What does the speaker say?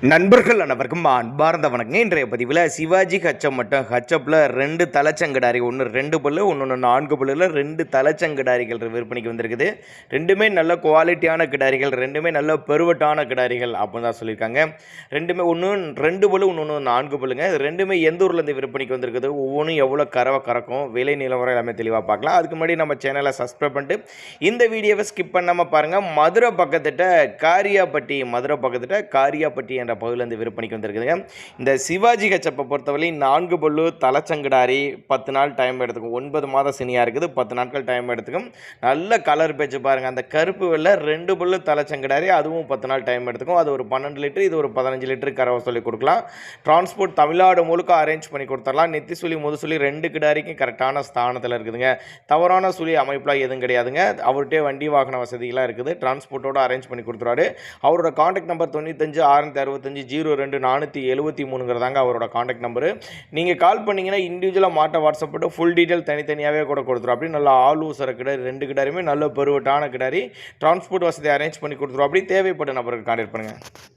நண்பர்கள் அனைவருக்கும் அன்பார்ந்த வணக்கம். இன்றைய பதிவில் சிவாஜி ஹச்சப் மற்றும் ஹச்சப்பில் 2 தலைச்சங்கடாரி, ஒன்று 2 பல்லு, ஒன்று 4 பல்லில் 2 தலைச்சங்கடாரிகள் விற்பனைக்கு வந்திருக்குது. ரெண்டுமே நல்ல குவாலிட்டியான கிடாரிகள், ரெண்டுமே நல்ல பெருவட்டான கிடாரிகள் அப்படின்னு தான் சொல்லியிருக்காங்க. ரெண்டுமே ஒன்று 2 பல்லு, ஒன்று 4 பல்லுங்க. ரெண்டுமே எந்த ஊர்லேருந்து விற்பனைக்கு வந்திருக்குது, ஒவ்வொன்றும் எவ்வளோ கறவை கறக்கும், விலை நிலவரம் எல்லாமே தெளிவாக பார்க்கலாம். அதுக்கு முன்னாடி நம்ம சேனலை சப்ஸ்கிரைப் பண்ணிட்டு இந்த வீடியோவை ஸ்கிப் பண்ணாமல் பாருங்கள். மதுரை பக்கத்திட்ட காரியாப்பட்டி என்ற பகுதியிலேருந்து விற்பனைக்கு வந்திருக்குதுங்க. இந்த சிவாஜி ஹச்சப்பை பொறுத்தவரை 4 பல்லு தலைச்சங்கடாரி 10 நாள் டைம் எடுத்துக்கும். 9 மாதம் சினியாக இருக்குது, 10 நாட்கள் டைம் எடுத்துக்கும். நல்ல கலர் பேச்சு பாருங்கள். அந்த கருப்பு வெள்ளை 2 பல்லு தலைச்சங்கடாரி, அதுவும் 10 நாள் டைம் எடுத்துக்கும். அது ஒரு 12 லிட்டர், இது ஒரு 15 லிட்டர் கறவை சொல்லி கொடுக்கலாம். டிரான்ஸ்போர்ட் தமிழ்நாடு முழுக்க அரேஞ்ச் பண்ணி கொடுத்துடலாம். நெத்தி சுழி முதுசுழி 2 கிடாரிக்கும் கரெக்டான ஸ்தானத்தில் இருக்குதுங்க. தவறான சுழி அமைப்புலாம் எதுவும் கிடையாதுங்க. அவர்கிட்ட வண்டி வாகன வசதிகளாக இருக்குது. டிரான்ஸ்போர்ட்டோடு அரேஞ்ச் பண்ணி கொடுத்துருவாரு. அவரோட கான்டாக்ட் நம்பர் 95 665 02 473 அவரோட கான்டாக்ட் நம்பரு. நீங்கள் கால் பண்ணிங்கன்னா இண்டிவிஜுவலாக மாட்ட வாட்ஸ்அப் போட்டு ஃபுல் டீட்டெயில் தனித்தனியாகவே கூட கொடுத்துரும். அப்படி நல்லா ஆள் ஊசர கிடாரி, 2 கிடாரியுமே நல்ல பெருவட்டான கிடாரி. டிரான்ஸ்போர்ட் வசதி அரேஞ்ச் பண்ணி கொடுத்துரும். அப்படி தேவைப்பட்ட நபருக்கு கான்டாக்ட் பண்ணுங்கள்.